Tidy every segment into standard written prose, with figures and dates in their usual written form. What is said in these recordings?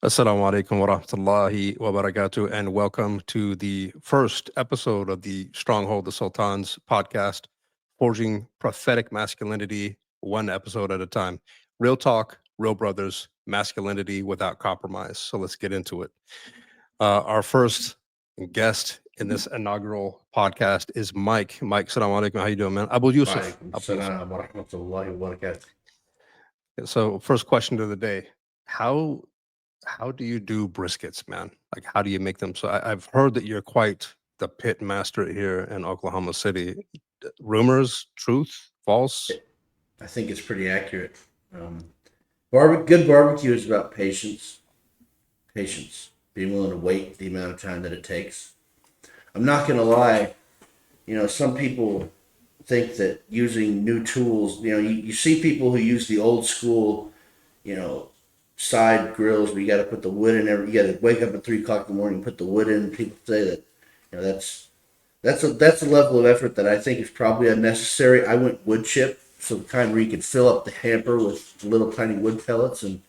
Assalamu alaikum wa rahmatullahi wa barakatuh, and welcome to the first episode of the Stronghold the Sultans podcast, Forging Prophetic Masculinity, one episode at a time. Real talk, real brothers, masculinity without compromise. So let's get into it. Our first guest in this inaugural podcast is Mike. Mike, assalamu alaikum. How you doing, man? Abu Yusuf. Waalaikum Abu Yusuf. salam wa rahmatullahi wa barakatuh. So, first question of the day: How do you do briskets, man? Like, how do you make them? So I've heard that you're quite the pit master here in Oklahoma City. Rumors, truth, false? I think it's pretty accurate. Um, good barbecue is about patience, being willing to wait the amount of time that it takes. I'm not gonna lie, some people think that using new tools, you see people who use the old school, you know, side grills where you got to put the wood in you got to wake up at 3 o'clock in the morning and put the wood in. People say that, that's a level of effort that I think is probably unnecessary. I went wood chip, so the kind where you could fill up the hamper with little tiny wood pellets, and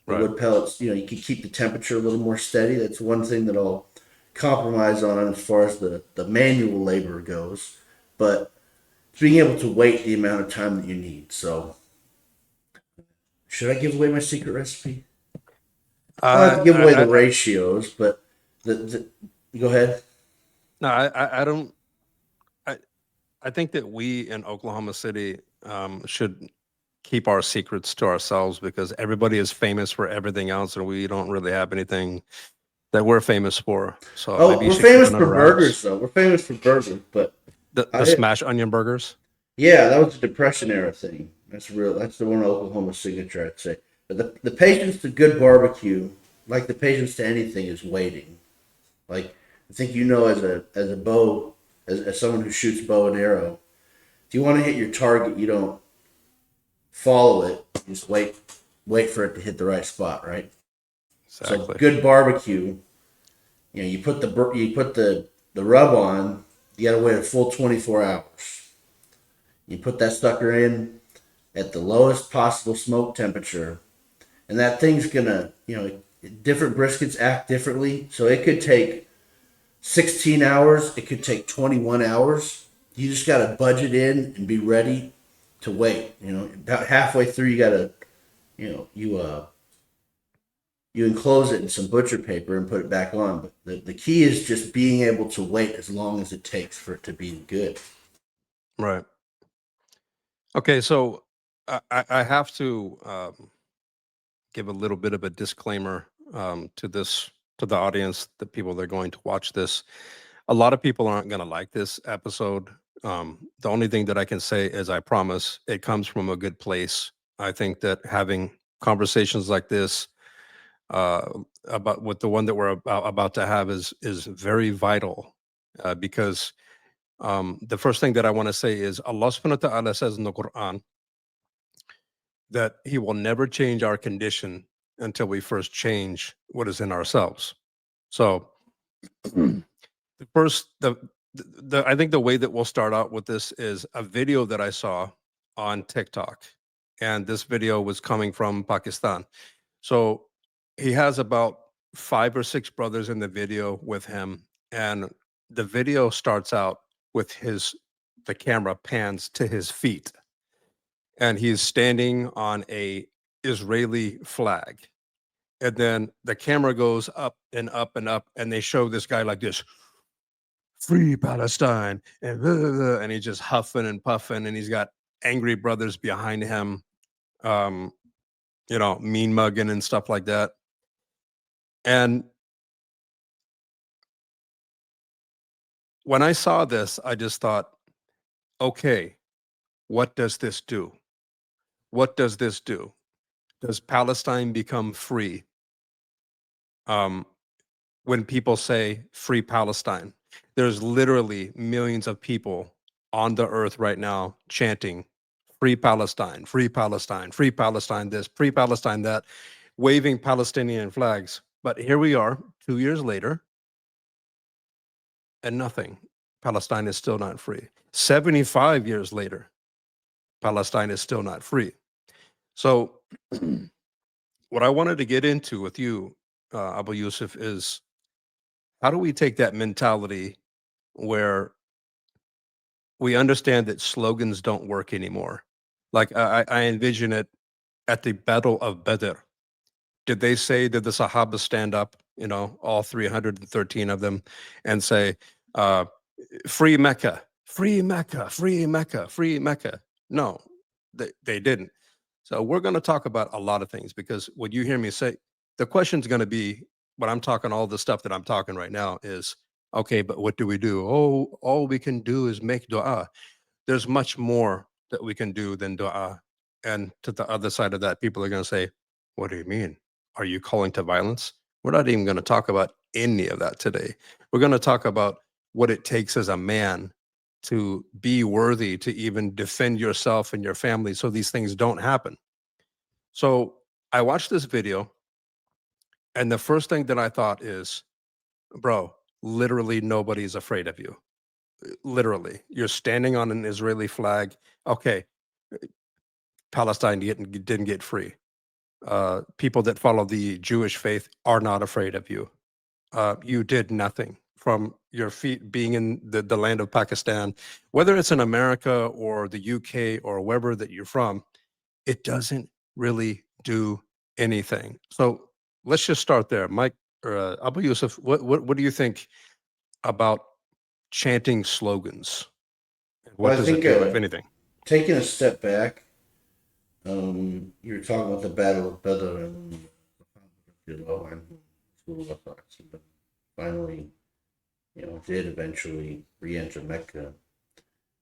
the Right. wood pellets, you can keep the temperature a little more steady. That's one thing that I'll compromise on as far as the manual labor goes. But being able to wait the amount of time that you need. So, should I give away my secret recipe? I don't have to give away the I ratios, but the go ahead. no, I don't. I I think that we in Oklahoma City should keep our secrets to ourselves because everybody is famous for everything else, and we don't really have anything that we're famous for. So maybe Oh, you we're should keep famous it for under wraps. burgers, though. We're famous for burgers, but The I, smash onion burgers. yeah, that was a Depression era thing. That's real. That's the one Oklahoma signature, I'd say. But the patience to good barbecue, like the patience to anything, is waiting. Like I think as a bow, as someone who shoots bow and arrow, if you want to hit your target, you don't follow it. You just wait for it to hit the right spot, right? So Exactly. good barbecue, you put the rub on. You got to wait a full 24 hours. You put that sucker in at the lowest possible smoke temperature, and that thing's gonna, different briskets act differently. So it could take 16 hours. It could take 21 hours. You just got to budget in and be ready to wait. About halfway through, you got to, you know, you enclose it in some butcher paper and put it back on. But the key is just being able to wait as long as it takes for it to be good. Right. Okay. So I have to give a little bit of a disclaimer to this to the audience, the people that are going to watch this. A lot of people aren't going to like this episode. The only thing that I can say is I promise it comes from a good place. I think that having conversations like this uh, about with the one that we're about to have is very vital because the first thing that I want to say is Allah subhanahu wa ta'ala says in the Quran that he will never change our condition until we first change what is in ourselves. So the first the I think the way that we'll start out with this is a video that I saw on TikTok. And this video was coming from Pakistan. So he has about 5 or 6 brothers in the video with him. And the video starts out with the camera pans to his feet and he's standing on a Israeli flag. And then the camera goes up and up and up, and they show this guy like this, free Palestine, and blah, blah, blah, and he's just huffing and puffing, and he's got angry brothers behind him, um, mean mugging and stuff like that. And when I saw this, I just thought, okay, what does this do? What does this do? Does Palestine become free? Um, when people say free Palestine. There's literally millions of people on the earth right now chanting free Palestine, free Palestine, free Palestine this, free Palestine that, waving Palestinian flags. But here we are 2 years later and nothing. Palestine is still not free. 75 years later, Palestine is still not free. So what I wanted to get into with you, Abu Yusuf, is how do we take that mentality where we understand that slogans don't work anymore? Like I envision it at the Battle of Badr. Did they say, did the Sahaba stand up, all 313 of them, and say, uh, free Mecca, free Mecca, free Mecca, free Mecca? No, they didn't. So we're going to talk about a lot of things because what you hear me say, the question's going to be, when I'm talking all the stuff that I'm talking right now is, okay, but what do we do? Oh, all we can do is make dua. There's much more that we can do than dua. And to the other side of that, people are going to say, what do you mean? Are you calling to violence? We're not even going to talk about any of that today. We're going to talk about what it takes as a man to be worthy to even defend yourself and your family so these things don't happen. So I watched this video, and the first thing that I thought is, bro, literally nobody's afraid of you. Literally, you're standing on an Israeli flag. Okay, Palestine didn't get free. People that follow the Jewish faith are not afraid of you. You did nothing from your feet being in the land of Pakistan, whether it's in America or the UK or wherever that you're from, it doesn't really do anything. So let's just start there. Mike or Abu Yusuf, what do you think about chanting slogans? What Well, I does it think do, if anything? taking a step back, you were talking about the Battle of Badr and finally, did eventually re-enter Mecca.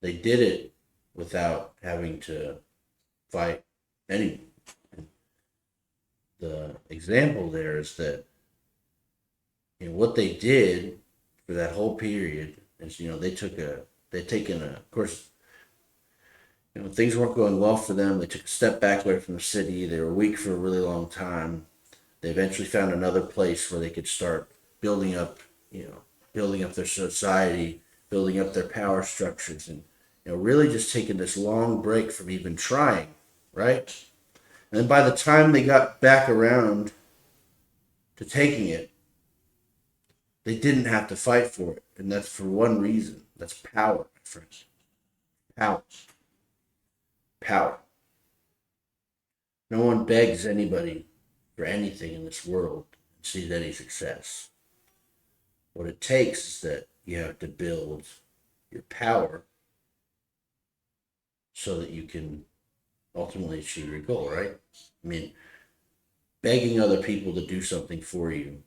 They did it without having to fight anyone. The example there is that what they did for that whole period is they'd taken of course things weren't going well for them. They took a step back away from the city. They were weak for a really long time. They eventually found another place where they could start building up, building up their society, building up their power structures, and really just taking this long break from even trying, right? And then by the time they got back around to taking it, they didn't have to fight for it, and that's for one reason. That's power, my friends. Power, power. No one begs anybody for anything in this world and sees any success. What it takes is that you have to build your power so that you can ultimately achieve your goal, right? I mean, begging other people to do something for you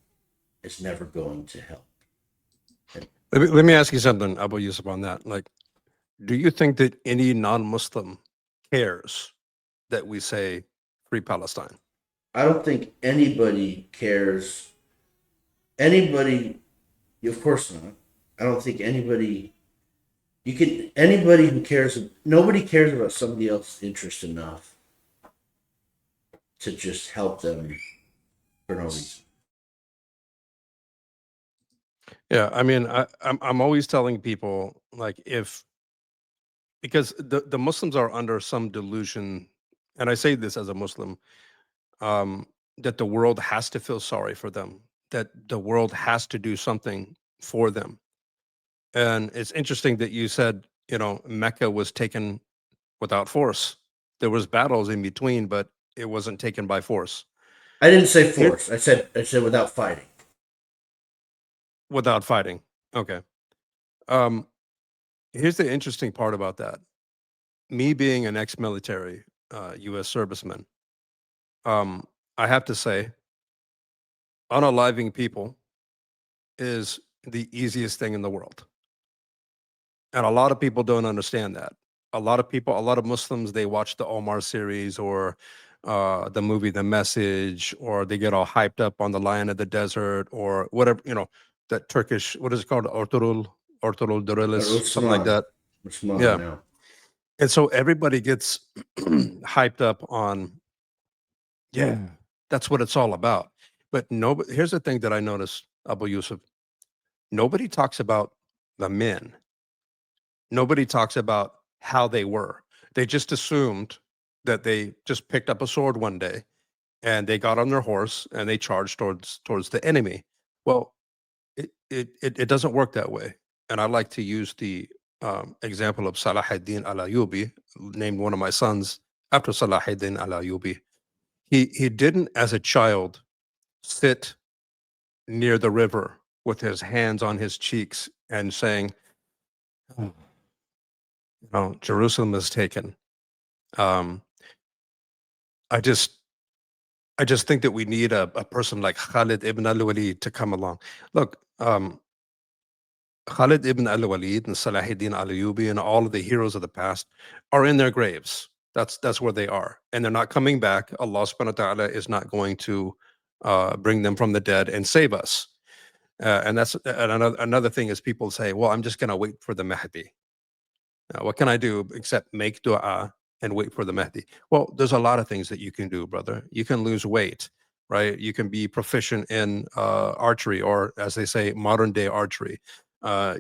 is never going to help. Let me ask you something, Abu Yusuf, on that. Like, do you think that any non-Muslim cares that we say free Palestine? I don't think anybody cares. Anybody, of course not. I don't think anybody. Anybody who cares. Nobody cares about somebody else's interest enough to just help them for no reason. Yeah, I mean, I'm always telling people, like, if because the Muslims are under some delusion, and I say this as a Muslim, um, that the world has to feel sorry for them, that the world has to do something for them. And it's interesting that you said, Mecca was taken without force. There was battles in between, but it wasn't taken by force. I didn't say Here, force. I said without fighting. without fighting. Okay. Um, Here's the interesting part about that. Me being an ex-military U.S. serviceman, um, I have to say, unaliving people is the easiest thing in the world. And a lot of people don't understand that. A lot of Muslims, they watch the Omar series or the movie The Message, or they get all hyped up on the Lion of the Desert or whatever, that Turkish, what is it called? Orturul Durilis, something like Usman. that. Usman Yeah. now. And so everybody gets hyped up on, yeah, that's what it's all about. But nobody, here's the thing that I noticed, Abu Yusuf, nobody talks about the men. Nobody talks about how they were. They just assumed that they just picked up a sword one day and they got on their horse and they charged towards the enemy. Well, it doesn't work that way. And I like to use the example of Salah ad-Din al-Ayyubi, named one of my sons after Salah ad-Din al-Ayyubi. He didn't, as a child, sit near the river with his hands on his cheeks and saying, "Oh, Jerusalem is taken." Um, I just I just think that we need a person like Khalid ibn al-Walid to come along. Look, Khalid ibn al-Walid and Salahuddin al-Ayyubi and all of the heroes of the past are in their graves. That's where they are, and they're not coming back. Allah subhanahu wa ta'ala is not going to bring them from the dead and save us. And that's and another thing is people say, well, I'm just going to wait for the Mahdi. What can I do except make dua and wait for the Mahdi? Well, there's a lot of things that you can do, brother. You can lose weight, right? You can be proficient in archery, or as they say, modern day archery.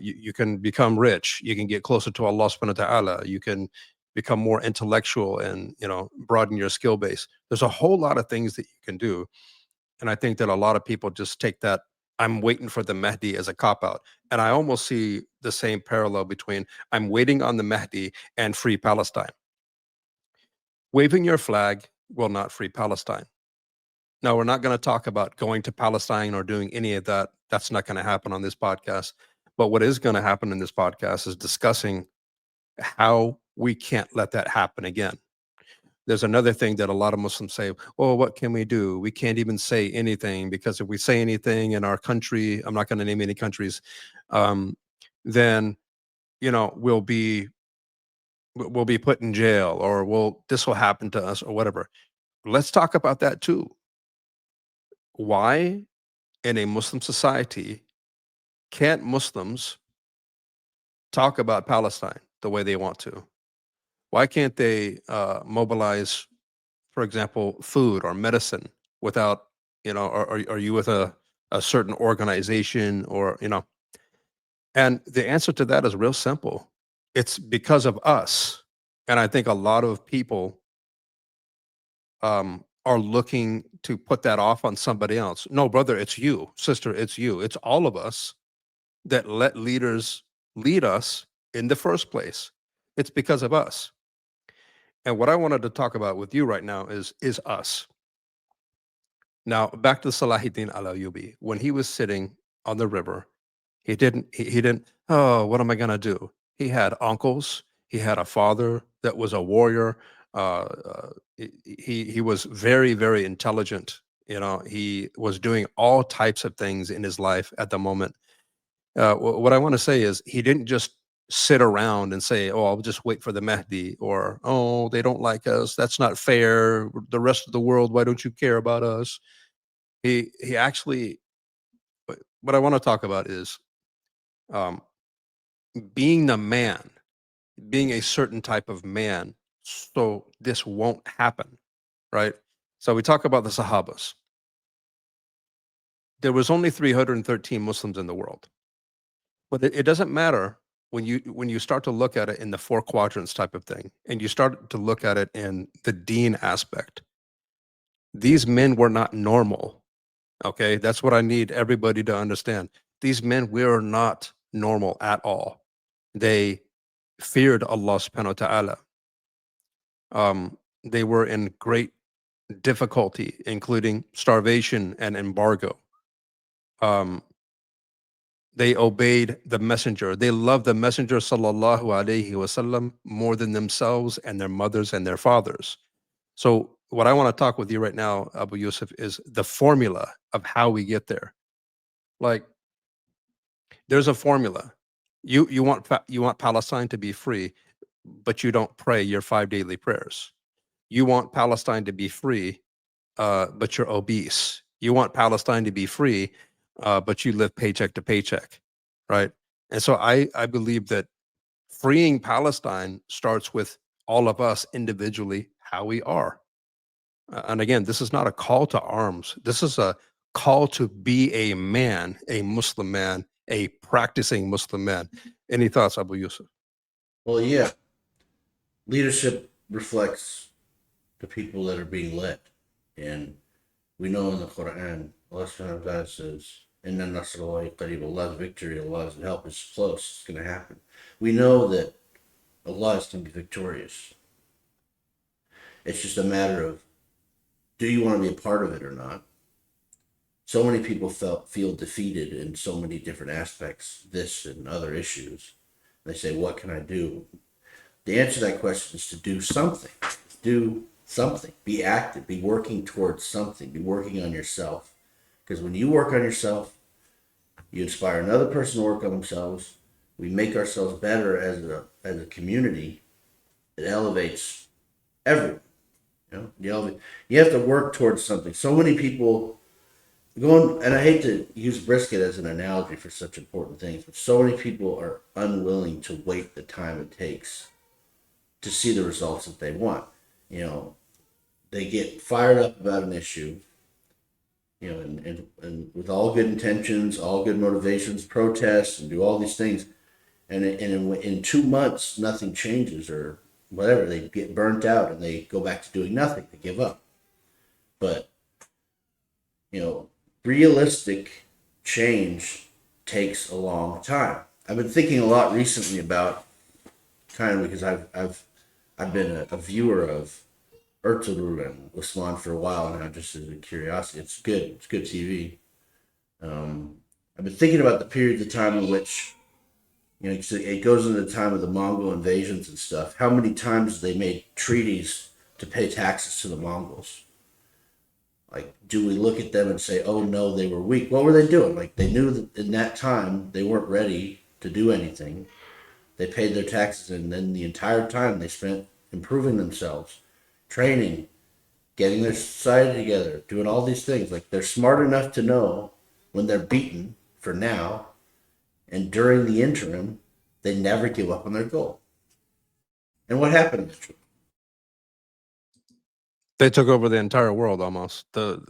You can become rich. You can get closer to Allah subhanahu wa ta'ala. You can become more intellectual and, broaden your skill base. There's a whole lot of things that you can do. And I think that a lot of people just take that I'm waiting for the Mahdi as a cop out. And I almost see the same parallel between I'm waiting on the Mahdi and free Palestine. Waving your flag will not free Palestine. Now, we're not going to talk about going to Palestine or doing any of that. That's not going to happen on this podcast. But what is going to happen in this podcast is discussing how we can't let that happen again. There's another thing that a lot of Muslims say, oh, what can we do? We can't even say anything because if we say anything in our country, I'm not going to name any countries, then, we'll be put in jail, or this will happen to us or whatever. Let's talk about that too. Why in a Muslim society can't Muslims talk about Palestine the way they want to? Why can't they mobilize, for example, food or medicine without, or are you with a certain organization or, and the answer to that is real simple. It's because of us. And I think a lot of people are looking to put that off on somebody else. No, brother, it's you. Sister, it's you. It's all of us that let leaders lead us in the first place. It's because of us. And what I wanted to talk about with you right now is us. Now, back to Salahuddin al-Ayyubi. When he was sitting on the river, he didn't, oh, what am I going to do? He had uncles. He had a father that was a warrior. He was very, very intelligent. He was doing all types of things in his life at the moment. What I want to say is he didn't just sit around and say, "Oh, I'll just wait for the Mahdi," or "Oh, they don't like us. That's not fair. The rest of the world, why don't you care about us?" He actually. What I want to talk about is um, being the man, being a certain type of man, so this won't happen, right? So we talk about the Sahabas. There was only 313 Muslims in the world. But it doesn't matter when you start to look at it in the four quadrants type of thing, and you start to look at it in the Deen aspect. These men were not normal. Okay, that's what I need everybody to understand. These men were not normal at all. They feared Allah subhanahu wa ta'ala. They were in great difficulty, including starvation and embargo. Um, They obeyed the messenger. They loved the messenger sallallahu alaihi wasallam more than themselves and their mothers and their fathers. So what I want to talk with you right now, Abu Yusuf, is the formula of how we get there. Like there's a formula. You want Palestine to be free, but you don't pray your 5 daily prayers. You want Palestine to be free, but you're obese. You want Palestine to be free, but you live paycheck to paycheck, right? And so I believe that freeing Palestine starts with all of us individually, how we are. And again, this is not a call to arms. This is a call to be a man, a Muslim man, a practicing Muslim man. Any thoughts, Abu Yusuf? Well, yeah, leadership reflects the people that are being led, and We know in the Quran, Allah subhanahu wa ta'ala says, Inna nasrullahi qareeb, Allah's victory, Allah's help is close, it's going to happen. We know that Allah is going to be victorious. It's just a matter of, do you want to be a part of it or not? So many people feel defeated in so many different aspects, this and other issues. They say, what can I do? The answer to that question is to do something. Do something. Be active. Be working towards something. Be working on yourself. Because when you work on yourself, you inspire another person to work on themselves. We make ourselves better as a community. It elevates everyone. You have to work towards something. So many people going, and I hate to use brisket as an analogy for such important things, but so many people are unwilling to wait the time it takes to see the results that they want. You know, they get fired up about an issue, and with all good intentions, all good motivations, protest and do all these things, and in 2 months nothing changes or whatever. They get burnt out and they go back to doing nothing. They give up. But realistic change takes a long time. I've been thinking a lot recently about, kind of because I've been a viewer of Ertugrul and Usman for a while now, just as a curiosity. It's good. It's good TV. I've been thinking about the period of time in which, it goes into the time of the Mongol invasions and stuff. How many times they made treaties to pay taxes to the Mongols? Like, do we look at them and say, oh no, they were weak? What were they doing? Like, they knew that in that time they weren't ready to do anything. They paid their taxes, and then the entire time they spent improving themselves, training, getting their society together, doing all these things. Like, they're smart enough to know when they're beaten for now, and during the interim, they never give up on their goal. And what happened? They took over the entire world almost, the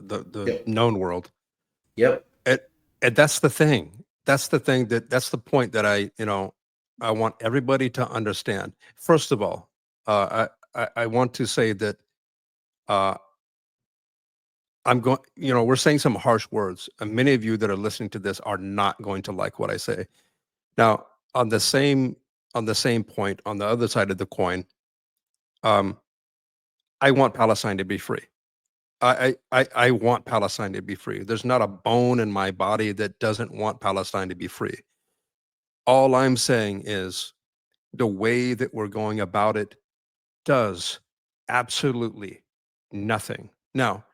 Yep. known world. Yep. And that's the thing. That's the point that I want everybody to understand. First of all, I want to say that uh, we're saying some harsh words, and many of you that are listening to this are not going to like what I say. Now, on the same point, on the other side of the coin, um, I want Palestine to be free. I want Palestine to be free. There's not a bone in my body that doesn't want Palestine to be free. All I'm saying is the way that we're going about it does absolutely nothing. Now,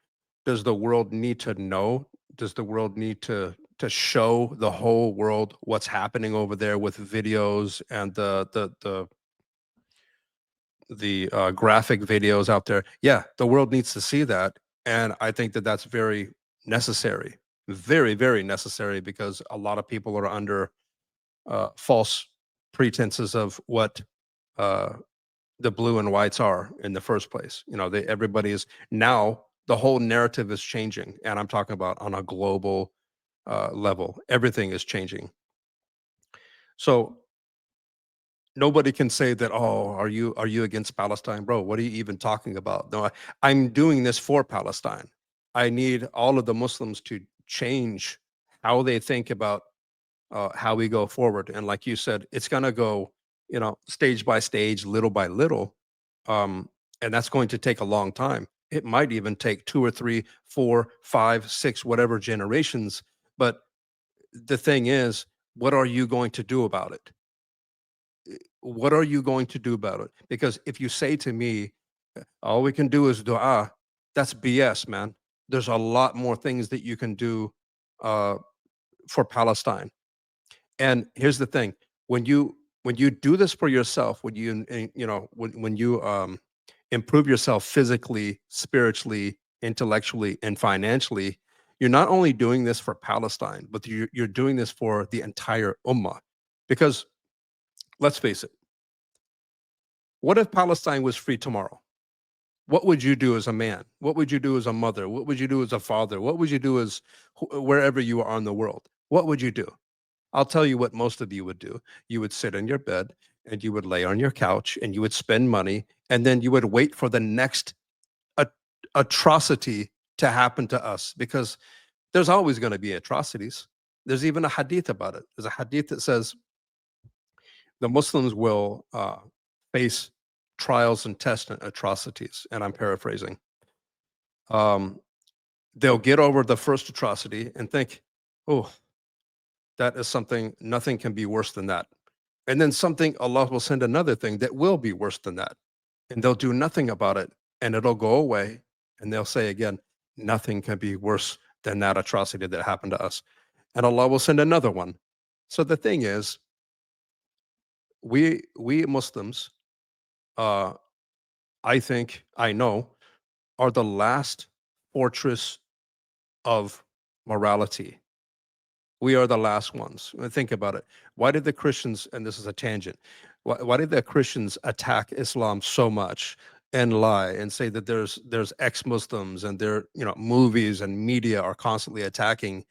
does the world need to know? Does the world need to show the whole world what's happening over there with videos and the graphic videos out there? Yeah, the world needs to see that, and I think that that's very necessary, very, very necessary, because a lot of people are under false pretenses of what uh, the blue and whites are in the first place. Everybody is now, the whole narrative is changing, and I'm talking about on a global level. Everything is changing. So nobody can say that, oh, are you against Palestine? Bro, what are you even talking about? No, I'm doing this for Palestine. I need all of the Muslims to change how they think about how we go forward. And like you said, it's going to go, stage by stage, little by little. um, and that's going to take a long time. It might even take 2 or 3, 4, 5, 6, whatever generations. But the thing is, what are you going to do about it? What are you going to do about it? Because if you say to me, all we can do is dua, that's BS, man. There's a lot more things that you can do uh, for Palestine. And here's the thing: when you do this for yourself, when you improve yourself physically, spiritually, intellectually, and financially, you're not only doing this for Palestine, but you're doing this for the entire ummah. Because let's face it, what if Palestine was free tomorrow? What would you do as a man? What would you do as a mother? What would you do as a father? What would you do as wherever you are in the world? What would you do? I'll tell you what most of you would do. You would sit in your bed and you would lay on your couch and you would spend money, and then you would wait for the next a- atrocity to happen to us, because there's always going to be atrocities. There's even a hadith about it. There's a hadith that says the Muslims will face trials and tests and atrocities, and I'm paraphrasing. Um, they'll get over the first atrocity and think, oh, that is something, nothing can be worse than that. And then something, Allah will send another thing that will be worse than that. And they'll do nothing about it, and it'll go away. And they'll say again, nothing can be worse than that atrocity that happened to us. And Allah will send another one. So the thing is, we Muslims, uh, I think, I know, are the last fortress of morality. We are the last ones. Think about it. Why did the Christians, and this is a tangent, why did the Christians attack Islam so much and lie and say that there's ex-Muslims, and their, movies and media are constantly attacking,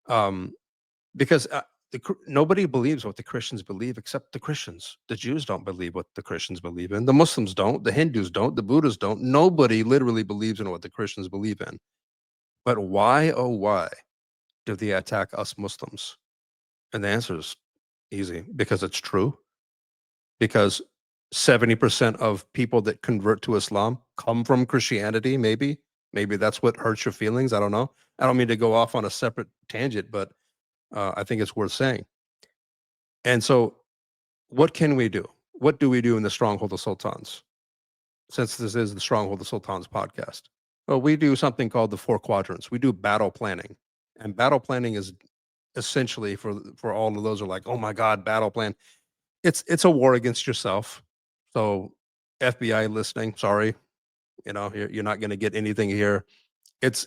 um, because nobody believes what the Christians believe except the Christians. The Jews don't believe what the Christians believe in. The Muslims don't. The Hindus don't. The Buddhists don't. Nobody literally believes in what the Christians believe in. But why, oh, why do they attack us Muslims? And the answer is easy: because it's true. Because 70% of people that convert to Islam come from Christianity, maybe. Maybe that's what hurts your feelings. I don't know. I don't mean to go off on a separate tangent, but I think it's worth saying. And so, what can we do? What do we do in the Stronghold of Sultans? Since this is the Stronghold of Sultans podcast, well, we do something called the 4 quadrants. We do battle planning, and battle planning is essentially, for all of those who are like, oh my God, battle plan. It's a war against yourself. So, FBI listening, sorry, you're not going to get anything here. It's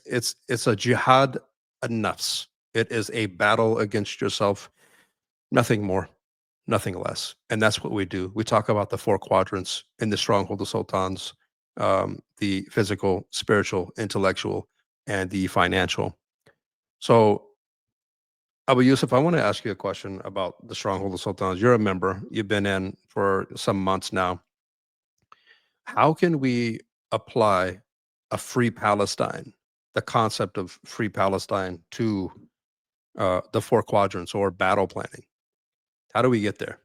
a jihad an-nafs. It is a battle against yourself, nothing more, nothing less. And that's what we do. We talk about the 4 quadrants in the Stronghold of Sultans: the physical, spiritual, intellectual, and the financial. So, Abu Yusuf, I want to ask you a question about the Stronghold of Sultans. You're a member. You've been in for some months now. How can we apply a free Palestine, the concept of free Palestine, to the 4 quadrants or battle planning? How do we get there?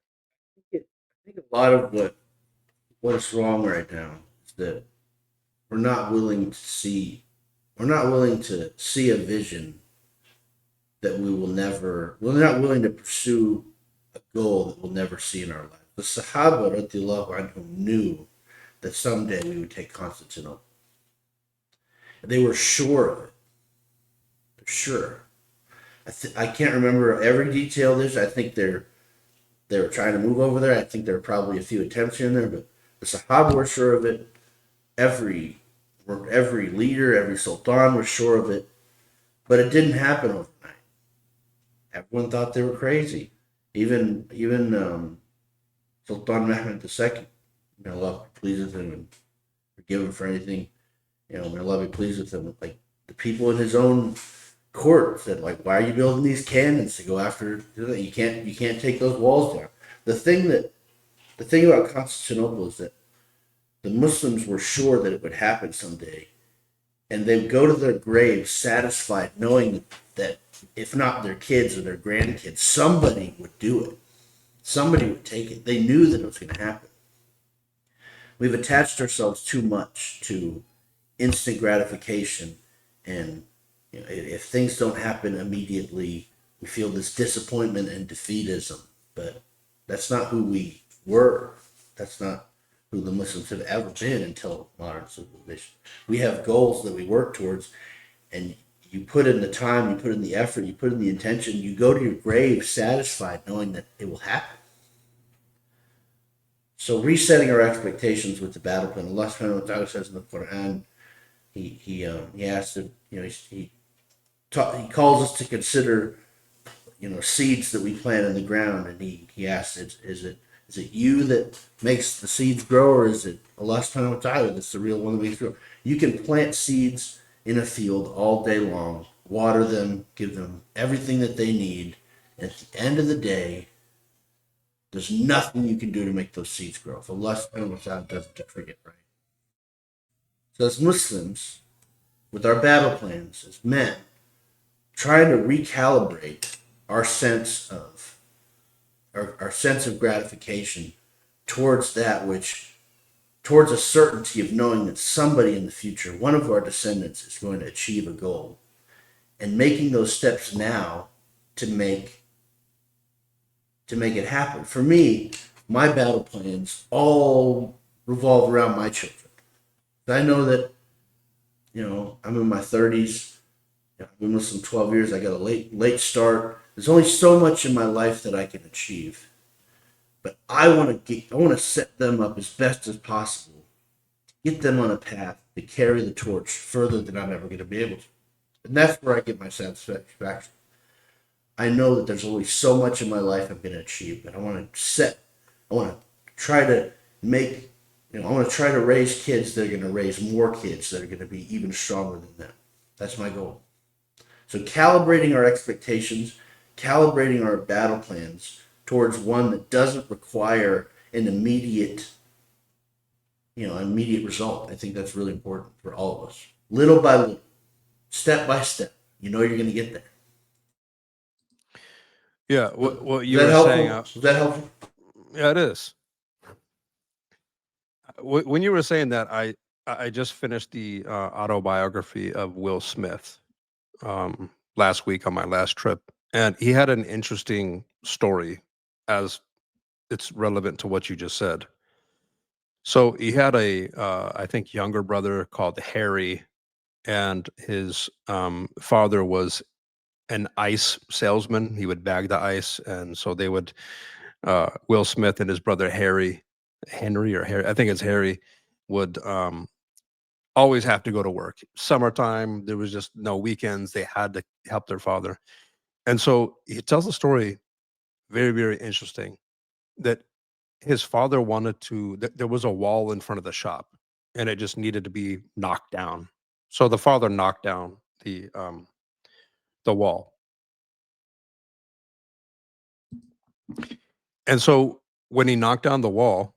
I think a lot of what's wrong right now is that we're not willing to see we're not willing to see a vision that we're not willing to pursue a goal that we'll never see in our life. The Sahaba radiallahu anhum knew that someday we would take Constantinople. They were sure of it. They're sure. I can't remember every detail of this. I think they were trying to move over there. I think there were probably a few attempts in there, but the Sahaba were sure of it. Every leader, every sultan was sure of it, but it didn't happen overnight. Everyone thought they were crazy. Even Sultan Mehmed II, may Allah be pleased with him and forgive him for anything. May Allah be pleased with him. Like, the people in his own court said, like, why are you building these cannons to go after? You can't take those walls down. The thing about Constantinople is that the Muslims were sure that it would happen someday, and they would go to their graves satisfied, knowing that if not their kids or their grandkids, somebody would do it. Somebody would take it. They knew that it was going to happen. We've attached ourselves too much to instant gratification, and if things don't happen immediately, we feel this disappointment and defeatism. But that's not who we were. That's not who the Muslims have ever been until modern civilization. We have goals that we work towards, and you put in the time, you put in the effort, you put in the intention, you go to your grave satisfied knowing that it will happen. So resetting our expectations with the battle plan. Allah subhanahu wa ta'ala says in the Quran, he asks that, he calls us to consider, seeds that we plant in the ground, and he asks, is it you that makes the seeds grow, or is it Allah subhanahu wa ta'ala that's the real one that makes grow? You can plant seeds in a field all day long, water them, give them everything that they need. At the end of the day, there's nothing you can do to make those seeds grow. If Allah subhanahu wa ta'ala doesn't decree it, right? So as Muslims, with our battle plans as men, trying to recalibrate our sense of our sense of gratification towards that which towards a certainty of knowing that somebody in the future, one of our descendants, is going to achieve a goal, and making those steps now to make it happen. For me, my battle plans all revolve around my children. I know that I'm in my 30s. I've been with them 12 years. I got a late start. There's only so much in my life that I can achieve, but I want to set them up as best as possible, get them on a path to carry the torch further than I'm ever going to be able to. And that's where I get my satisfaction. I know that there's only so much in my life I'm going to achieve, but I want to try to make, I want to try to raise kids that are going to raise more kids that are going to be even stronger than them. That's my goal. So calibrating our expectations, calibrating our battle plans towards one that doesn't require an immediate result. I think that's really important for all of us. Little by little, step by step, you're going to get there. Yeah, what Is you that were saying, helpful? Is that helpful? yeah, it is. When you were saying that, I just finished the autobiography of Will Smith last week on my last trip, and he had an interesting story as it's relevant to what you just said. So he had I think, younger brother called Harry, and his father was an ice salesman. He would bag the ice, and so they would Will Smith and his brother Henry or Harry, I think it's Harry, would always have to go to work. Summertime, there was just no weekends. They had to help their father. And so he tells a story, very, very interesting, that his father wanted there was a wall in front of the shop and it just needed to be knocked down. So the father knocked down the wall. And so when he knocked down the wall,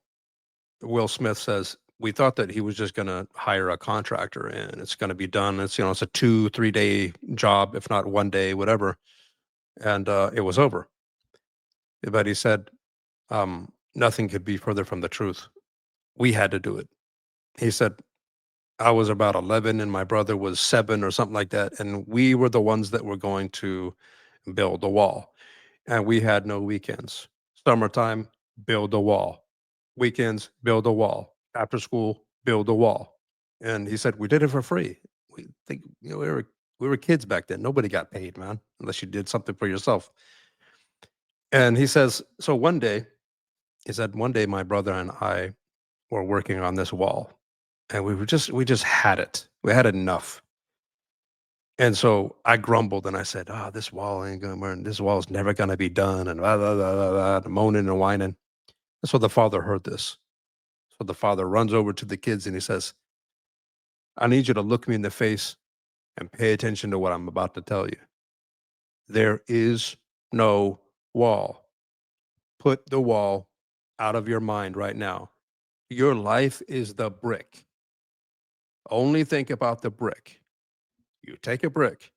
Will Smith says, we thought that he was just going to hire a contractor and it's going to be done. It's a 2-3 day job, if not 1 day, whatever. And it was over. But he said, nothing could be further from the truth. We had to do it. He said, I was about 11 and my brother was 7 or something like that. And we were the ones that were going to build the wall. And we had no weekends. Summertime, build a wall. Weekends, build a wall. After school, build a wall. And he said, we did it for free. We think, we were kids back then. Nobody got paid, man, unless you did something for yourself. And he says, so he said, one day my brother and I were working on this wall and we just had it. We had enough. And so I grumbled and I said, "Oh, this wall ain't gonna burn. This wall is never gonna be done," and blah, blah, blah, blah, blah, moaning and whining. And so the father heard this. So the father runs over to the kids and he says, I need you to look me in the face and pay attention to what I'm about to tell you. There is no wall. Put the wall out of your mind right now. Your life is the brick. Only think about the brick. You take a brick,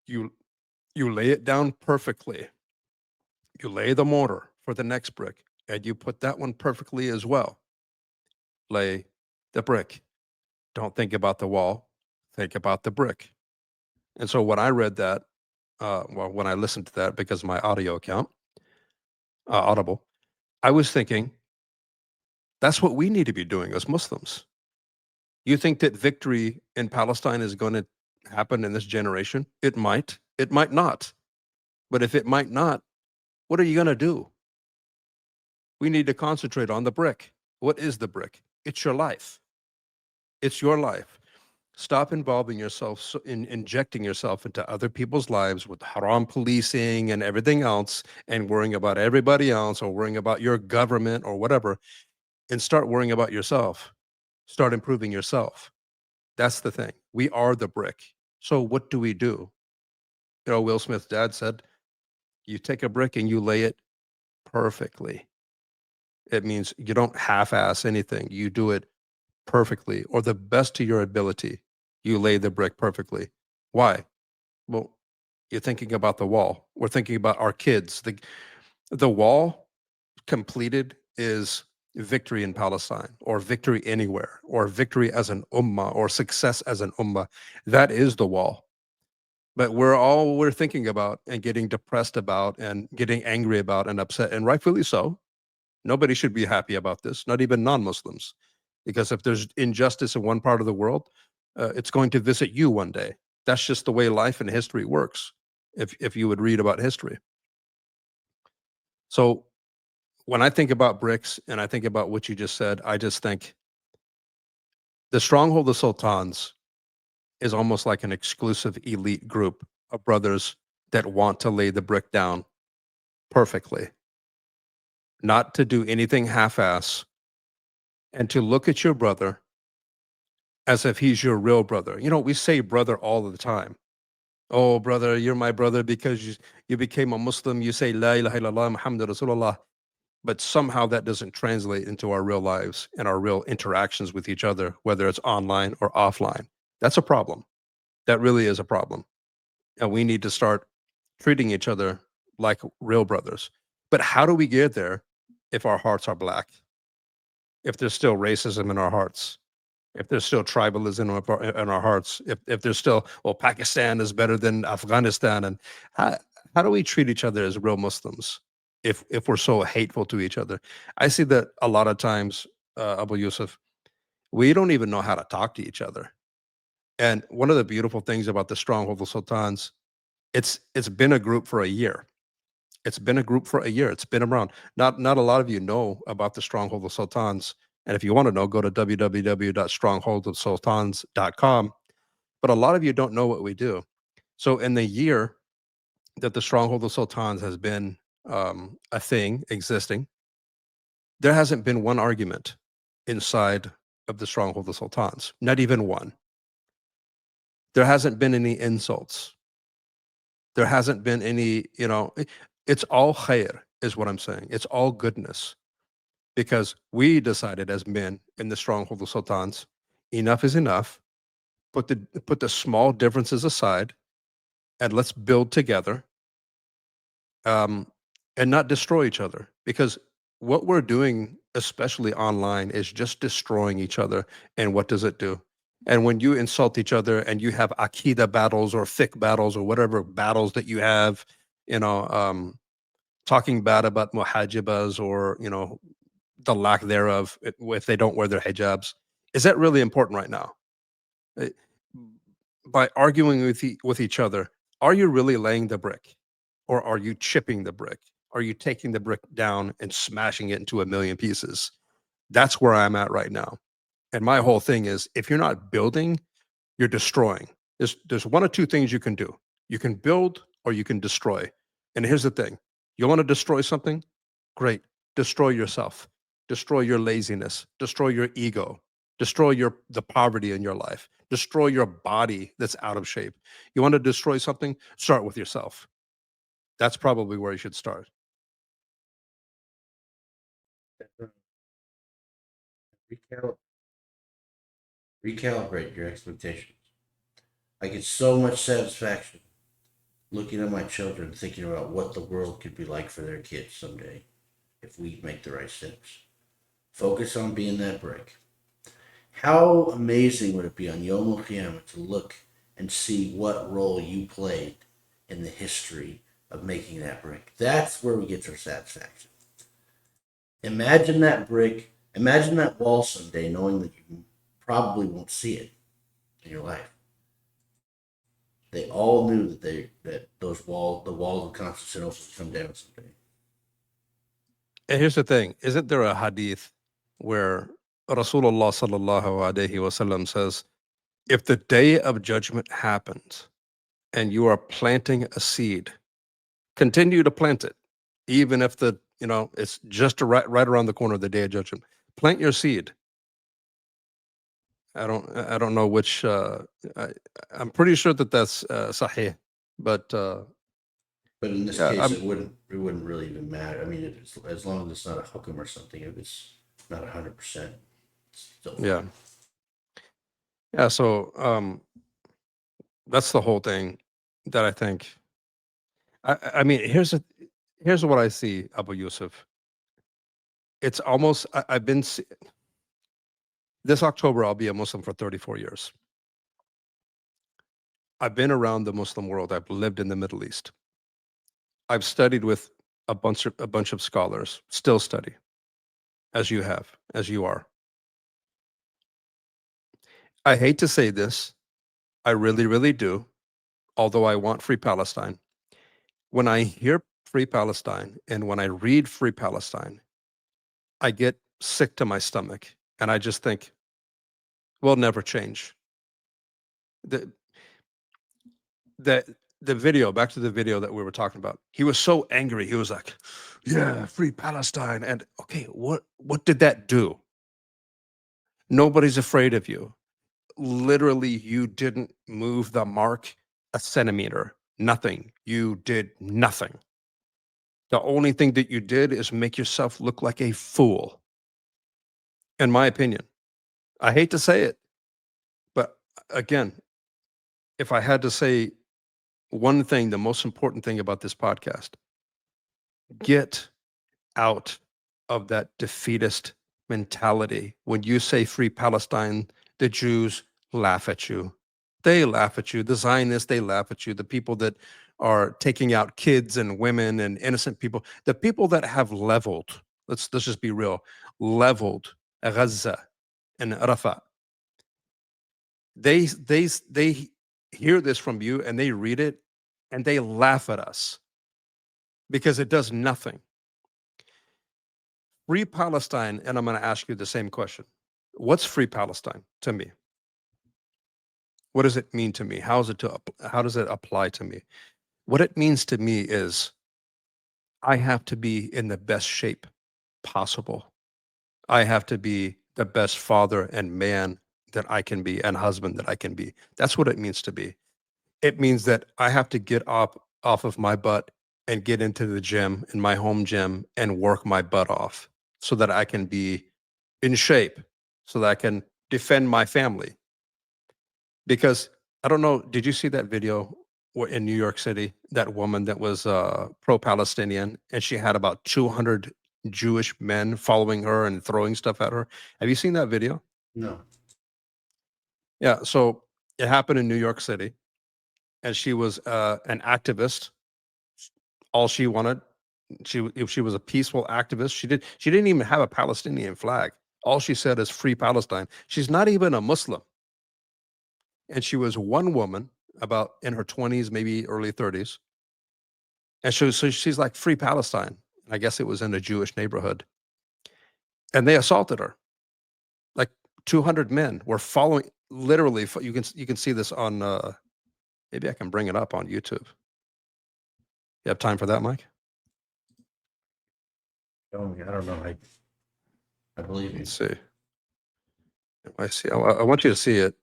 you you lay it down perfectly. You lay the mortar for the next brick, and you put that one perfectly as well. Lay the brick. Don't think about the wall. Think about the brick. And so when I read that, when I listened to that because of my audio account, Audible, I was thinking that's what we need to be doing as Muslims. You think that victory in Palestine is going to happen in this generation? It might. It might not. But if it might not, what are you going to do? We need to concentrate on the brick. What is the brick? It's your life. It's your life. Stop involving yourself in injecting yourself into other people's lives with haram policing and everything else and worrying about everybody else or worrying about your government or whatever, and start worrying about yourself. Start improving yourself. That's the thing. We are the brick. So what do? Will Smith's dad said, you take a brick and you lay it perfectly. It means you don't half-ass anything. You do it perfectly or the best to your ability. you lay the brick perfectly. Why? Well, you're thinking about the wall. We're thinking about our kids. The wall completed is victory in Palestine, or victory anywhere, or victory as an ummah, or success as an ummah. That is the wall. But we're thinking about and getting depressed about and getting angry about and upset, and rightfully so. Nobody should be happy about this, not even non-Muslims, because if there's injustice in one part of the world, it's going to visit you one day. That's just the way life and history works. If you would read about history, so when I think about bricks and I think about what you just said, I just think the stronghold of sultans is almost like an exclusive elite group of brothers that want to lay the brick down perfectly, not to do anything half-ass, and to look at your brother as if he's your real brother. You know, we say brother all the time. Oh, brother, you're my brother because you became a Muslim. You say La ilaha illallah Muhammad Rasulullah, but somehow that doesn't translate into our real lives and our real interactions with each other, whether it's online or offline. That's a problem. That really is a problem. And we need to start treating each other like real brothers. But how do we get there if our hearts are black? If there's still racism in our hearts? If there's still tribalism in our hearts? If there's still, well, Pakistan is better than Afghanistan, and how how do we treat each other as real Muslims if we're so hateful to each other? I see that a lot of times, Abu Yusuf, we don't even know how to talk to each other. And one of the beautiful things about the Stronghold of Sultans, it's been a group for a year. It's been a group for a year. It's been around. Not a lot of you know about the Stronghold of Sultans. And if you want to know, go to www.strongholdofsultans.com. But a lot of you don't know what we do. So in the year that the Stronghold of Sultans has been a thing existing, there hasn't been one argument inside of the Stronghold of Sultans. Not even one. There hasn't been any insults. There hasn't been any, it's all khair, is what I'm saying. It's all goodness, because we decided as men in the Stronghold of Sultans, enough is enough. Put the small differences aside, and let's build together, um, and not destroy each other. Because what we're doing, especially online, is just destroying each other. And what does it do? And when you insult each other and you have akida battles or fiqh battles or whatever battles that you have, you know, um, talking bad about muhajibas, or the lack thereof, if they don't wear their hijabs, is that really important right now? Uh, by arguing with each other, are you really laying the brick, or are you chipping the brick? Are you taking the brick down and smashing it into a million pieces? That's where I'm at right now. And my whole thing is, if you're not building, you're destroying. There's one of two things you can do. You can build or you can destroy. And here's the thing. You want to destroy something? Great. Destroy yourself. Destroy your laziness. Destroy your ego. Destroy the poverty in your life. Destroy your body that's out of shape. You want to destroy something? Start with yourself. That's probably where you should start. Recal- Recalibrate your expectations. I get so much satisfaction looking at my children, thinking about what the world could be like for their kids someday if we make the right steps. Focus on being that brick. How amazing would it be on Yom Qiyamah to look and see what role you played in the history of making that brick? That's where we get our satisfaction. Imagine that brick, imagine that wall someday, knowing that you probably won't see it in your life. They all knew that the walls of Constantinople would come down someday. And here's the thing, isn't there a hadith where Rasulullah sallallahu alaihi wasallam says, if the day of judgment happens and you are planting a seed, continue to plant it, even if it's just right around the corner of the day of judgment. Plant your seed. I don't know which. I, I'm pretty sure that that's sahih, but But in this yeah, case, it wouldn't really even matter. I mean, as long as it's not a hukum or something, if it's not 100%, it's still yeah, fine. yeah. So That's the whole thing that I think. I mean, here's what I see, Abu Yusuf. It's almost I've been this October I'll be a Muslim for 34 years. I've been around the Muslim world. I've lived in the Middle East. I've studied with a bunch of scholars, still study, as you have, as you are. I hate to say this, I really, really do, although I want free Palestine. When I hear free Palestine and when I read free Palestine, I get sick to my stomach and I just think, we'll never change. The the the video, back to the video that we were talking about. He was so angry. He was like, "Yeah, free Palestine." And okay, what did that do? Nobody's afraid of you. Literally, you didn't move the mark a centimeter. Nothing. You did nothing. The only thing that you did is make yourself look like a fool, in my opinion. I hate to say it, but again, if I had to say one thing, the most important thing about this podcast, get out of that defeatist mentality. When you say free Palestine, the Jews laugh at you. They laugh at you. The Zionists, they laugh at you. The people that are taking out kids and women and innocent people, the people that have leveled, let's just be real, leveled Gaza and Rafah. They hear this from you and they read it and they laugh at us because it does nothing. Free Palestine, and I'm going to ask you the same question. What's free Palestine to me? What does it mean to me? How does it apply to me? What it means to me is I have to be in the best shape possible. I have to be the best father and man that I can be and husband that I can be. That's what it means to be. It means that I have to get off of my butt and get into the gym, in my home gym, and work my butt off so that I can be in shape, so that I can defend my family. Because I don't know, did you see that video in New York City? That woman that was pro-Palestinian, and she had about 200 Jewish men following her and throwing stuff at her. Have you seen that video? No. Yeah. So it happened in New York City, and she was an activist. All she wanted, if she was a peaceful activist, she didn't even have a Palestinian flag. All she said is free Palestine. She's not even a Muslim. And she was one woman about in her 20s, maybe early 30s. And so she's like free Palestine. I guess it was in a Jewish neighborhood. And they assaulted her. Like 200 men were following, literally. You can see this on maybe I can bring it up on YouTube. You have time for that, Mike? I don't know. I believe you. Let's see. I see. I want you to see it.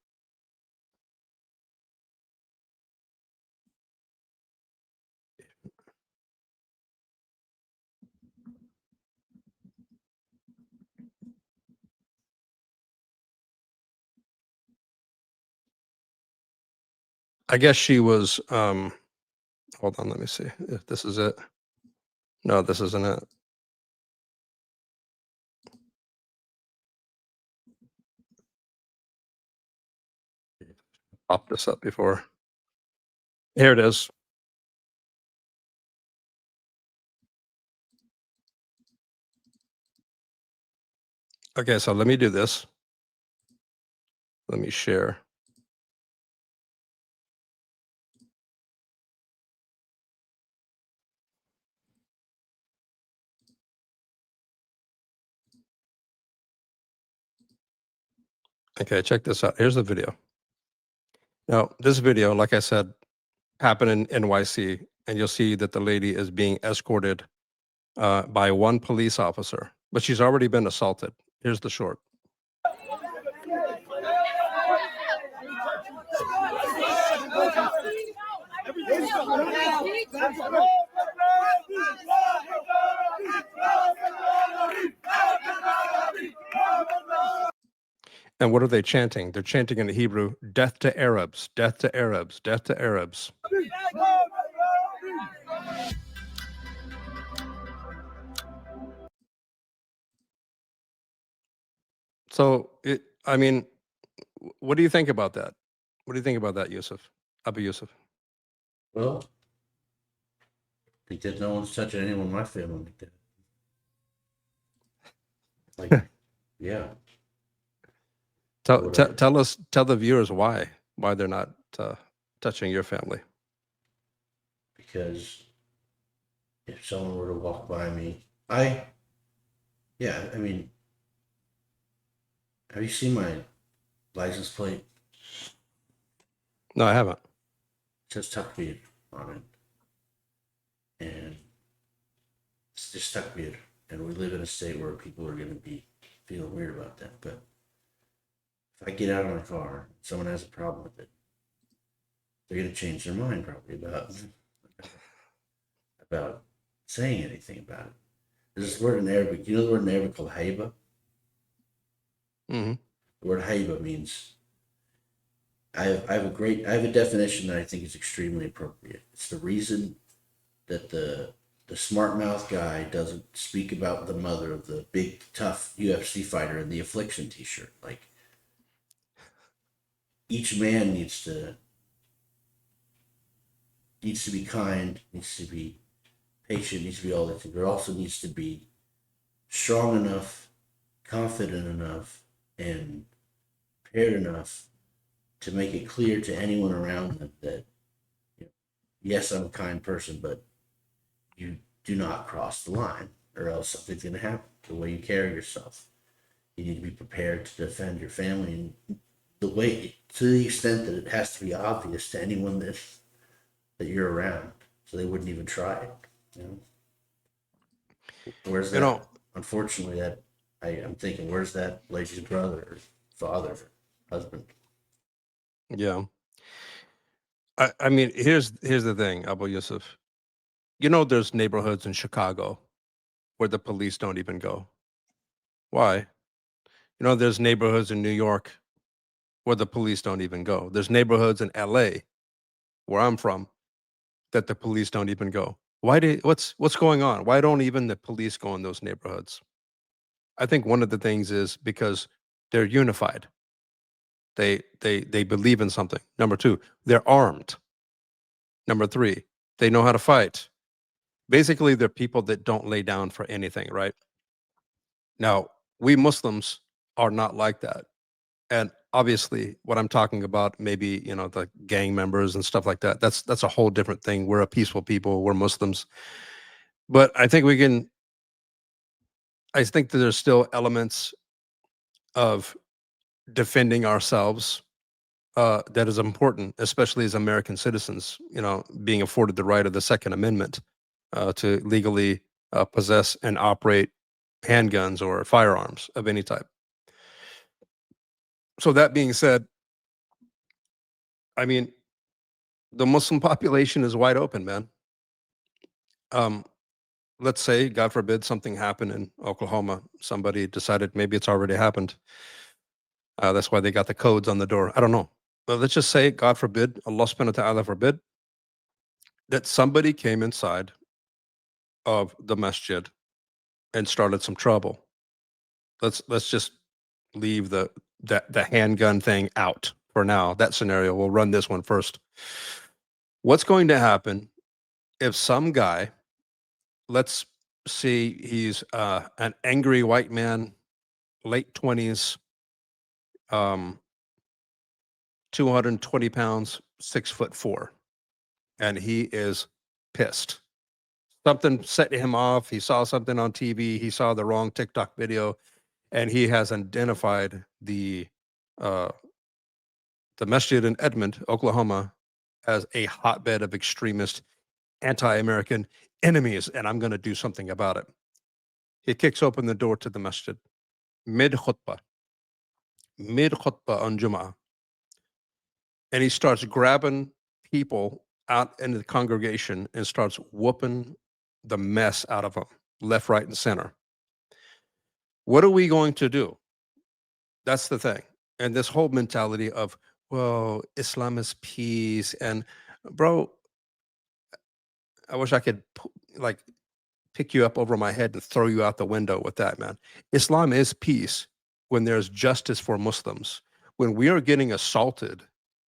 I guess she was hold on, let me see if this is it. No, this isn't it. Popped this up before. Here it is. Okay, so let me do this. Let me share. Okay, check this out. Here's the video. Now, this video, like I said, happened in NYC, and you'll see that the lady is being escorted by one police officer, but she's already been assaulted. Here's the short. And what are they chanting? They're chanting in the Hebrew, death to Arabs, death to Arabs, death to Arabs. So I mean, what do you think about that? What do you think about that, Yusuf? Abu Yusuf? Well, I think that no one's touching anyone in my family like that. Like, yeah. Tell the viewers why they're not touching your family. Because if someone were to walk by me, yeah, I mean, have you seen my license plate? No, I haven't. It says Tuckbeard on it. And it's just Tuckbeard. And we live in a state where people are going to be feeling weird about that. But if I get out of my car, someone has a problem with it, they're going to change their mind probably about saying anything about it. There's this word in Arabic. You know the word in Arabic called haiba? Mm-hmm. The word haiba means I have a definition that I think is extremely appropriate. It's the reason that the smart mouth guy doesn't speak about the mother of the big tough UFC fighter in the Affliction t-shirt. Like, each man needs to be kind, needs to be patient, needs to be all that. There also needs to be strong enough, confident enough, and prepared enough to make it clear to anyone around them that, yes, I'm a kind person, but you do not cross the line, or else something's going to happen. The way you carry yourself, you need to be prepared to defend your family, and the way, to the extent that it has to be obvious to anyone that you're around, so they wouldn't even try it. Where's that? Unfortunately, that I'm thinking, where's that lady's brother, or father, or husband? Yeah. I mean, here's the thing, Abu Yusuf. There's neighborhoods in Chicago where the police don't even go. Why? There's neighborhoods in New York where the police don't even go. There's neighborhoods in LA, where I'm from, that the police don't even go. What's going on? Why don't even the police go in those neighborhoods? I think one of the things is because they're unified. They believe in something. Number two, they're armed. Number three, they know how to fight. Basically, they're people that don't lay down for anything, right? Now, we Muslims are not like that. And obviously, what I'm talking about, maybe, the gang members and stuff like that, that's a whole different thing. We're a peaceful people, we're Muslims. But I think that there's still elements of defending ourselves that is important, especially as American citizens, being afforded the right of the Second Amendment to legally possess and operate handguns or firearms of any type. So that being said, I mean, the Muslim population is wide open, man. Let's say, God forbid, something happened in Oklahoma. Somebody decided, maybe it's already happened. That's why they got the codes on the door. I don't know. But let's just say, God forbid, Allah subhanahu wa ta'ala forbid, that somebody came inside of the masjid and started some trouble. Let's just leave the handgun thing out for now. That scenario, we'll run this one first. What's going to happen if some guy, let's see, he's an angry white man, late 20s, 220 pounds, 6'4", and he is pissed. Something set him off. He saw something on TV. He saw the wrong TikTok video, and he has identified the masjid in Edmond, Oklahoma, as a hotbed of extremist, anti-American enemies, and I'm going to do something about it. He kicks open the door to the masjid mid khutbah on Jum'ah, and he starts grabbing people out into the congregation and starts whooping the mess out of them, left, right, and center. What are we going to do? That's the thing. And this whole mentality of, well, Islam is peace. And bro, I wish I could like pick you up over my head and throw you out the window with that, man. Islam is peace when there's justice for Muslims. When we are getting assaulted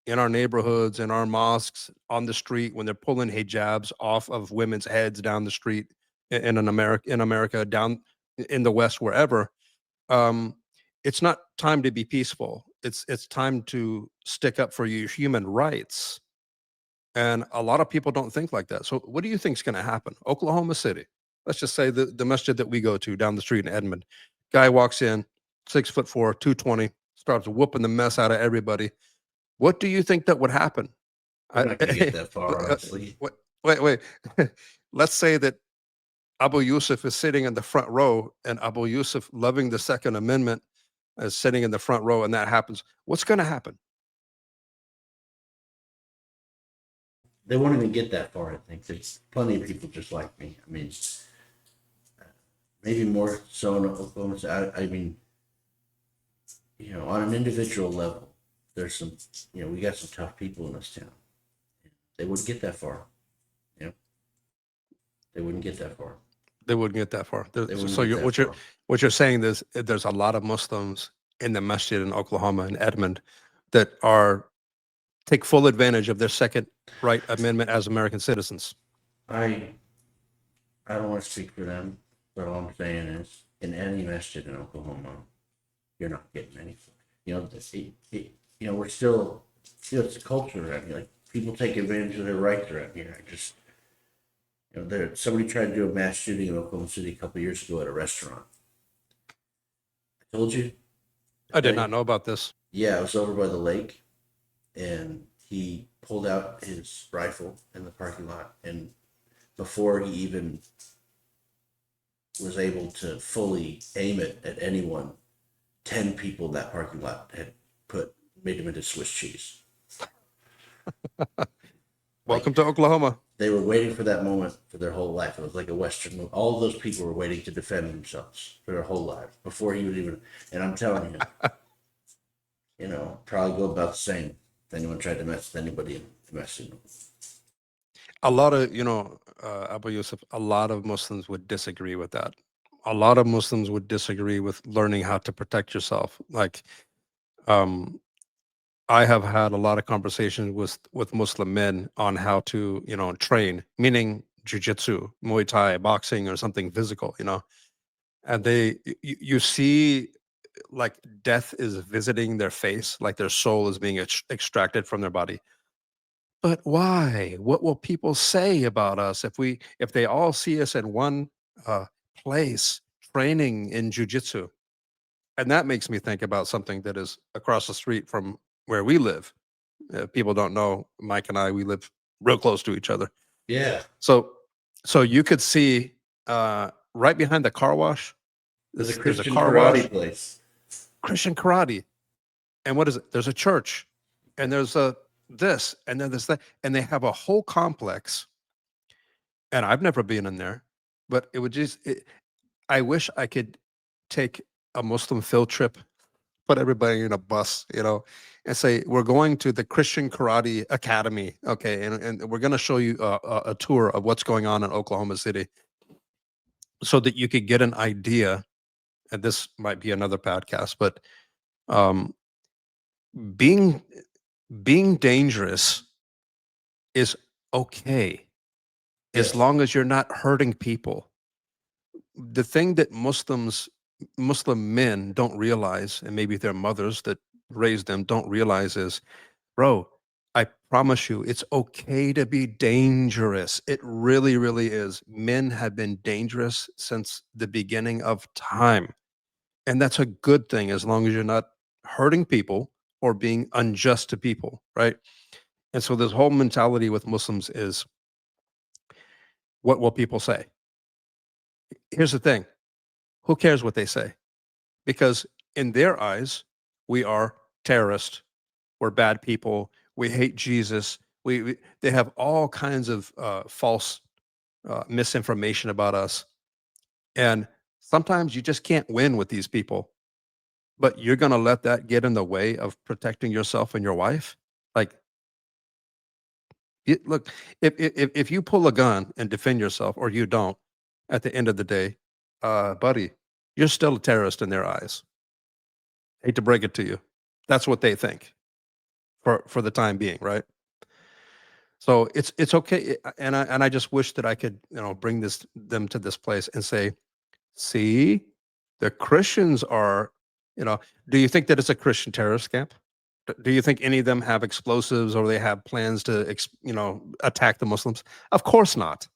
in our neighborhoods, in our mosques, on the street, when they're pulling hijabs off of women's heads down the street in America, down in the West, wherever, um, it's not time to be peaceful. It's time to stick up for your human rights. And a lot of people don't think like that. So what do you think is going to happen? Oklahoma City. Let's just say the masjid that we go to down the street in Edmond. Guy walks in, 6'4", 220, starts whooping the mess out of everybody. What do you think that would happen? They're I, not going to get that far, honestly. wait. Let's say that Abu Yusuf is sitting in the front row, and Abu Yusuf, loving the Second Amendment, is sitting in the front row, and that happens. What's going to happen? They won't even get that far. I think there's plenty of people just like me. I mean, maybe more so in Oklahoma. I mean, on an individual level, there's some, we got some tough people in this town. They wouldn't get that far. You know, they wouldn't get that far. They wouldn't get that far. They wouldn't So get you're that far. what you're saying is there's a lot of Muslims in the masjid in Oklahoma and Edmond that are take full advantage of their second right amendment as American citizens. I I don't want to speak for them, but all I'm saying is, in any masjid in Oklahoma, you're not getting any. We're still, it's a culture around here. Like, people take advantage of their rights around here. I just, somebody tried to do a mass shooting in Oklahoma City a couple years ago at a restaurant. I told you. I did not Thing. know about this. Yeah, it was over by the lake, and he pulled out his rifle in the parking lot, and before he even was able to fully aim it at anyone, 10 people in that parking lot had made him into Swiss cheese. Welcome Like, to Oklahoma. they were waiting for that moment for their whole life. It was like a Western movie. All of those people were waiting to defend themselves for their whole lives before he would even. And I'm telling you, probably go about the same if anyone tried to mess with anybody in messing with them. A lot of, Abu Yusuf, a lot of Muslims would disagree with that. A lot of Muslims would disagree with learning how to protect yourself. Like, um, I have had a lot of conversations with Muslim men on how to, train, meaning jujitsu, Muay Thai, boxing, or something physical. And you see, like, death is visiting their face, like their soul is being extracted from their body. But why? What will people say about us if they all see us in one place training in jujitsu? And that makes me think about something that is across the street from where we live. People don't know, Mike and I, we live real close to each other. Yeah. So, so you could see right behind the car wash. There's a There's a Christian car karate wash, place. Christian karate, and what is it? There's a church, and there's a this, and then there's that, and they have a whole complex. And I've never been in there, but it would just. I wish I could take a Muslim field trip, put everybody in a bus, and say we're going to the Christian Karate Academy, okay, and we're going to show you a tour of what's going on in Oklahoma City, so that you could get an idea. And this might be another podcast, but um, being being dangerous is okay as Yes. long as you're not hurting people. The thing that Muslim men don't realize, and maybe their mothers that raised them don't realize, is, bro, I promise you, it's okay to be dangerous. It really, really is. Men have been dangerous since the beginning of time. And that's a good thing as long as you're not hurting people or being unjust to people, right? And so this whole mentality with Muslims is, what will people say? Here's the thing. Who cares what they say? Because in their eyes, we are terrorists. We're bad people. We hate Jesus. They have all kinds of false misinformation about us. And sometimes you just can't win with these people. but you're going to let that get in the way of protecting yourself and your wife? Like, look, if you pull a gun and defend yourself or you don't, at the end of the day, buddy, you're still a terrorist in their eyes. Hate to break it to you. That's what they think for the time being, right? So it's okay, and I just wish that I could, bring them to this place and say, see, the Christians are, you know, do you think that it's a Christian terrorist camp? Do you think any of them have explosives or they have plans to, attack the Muslims? Of course not.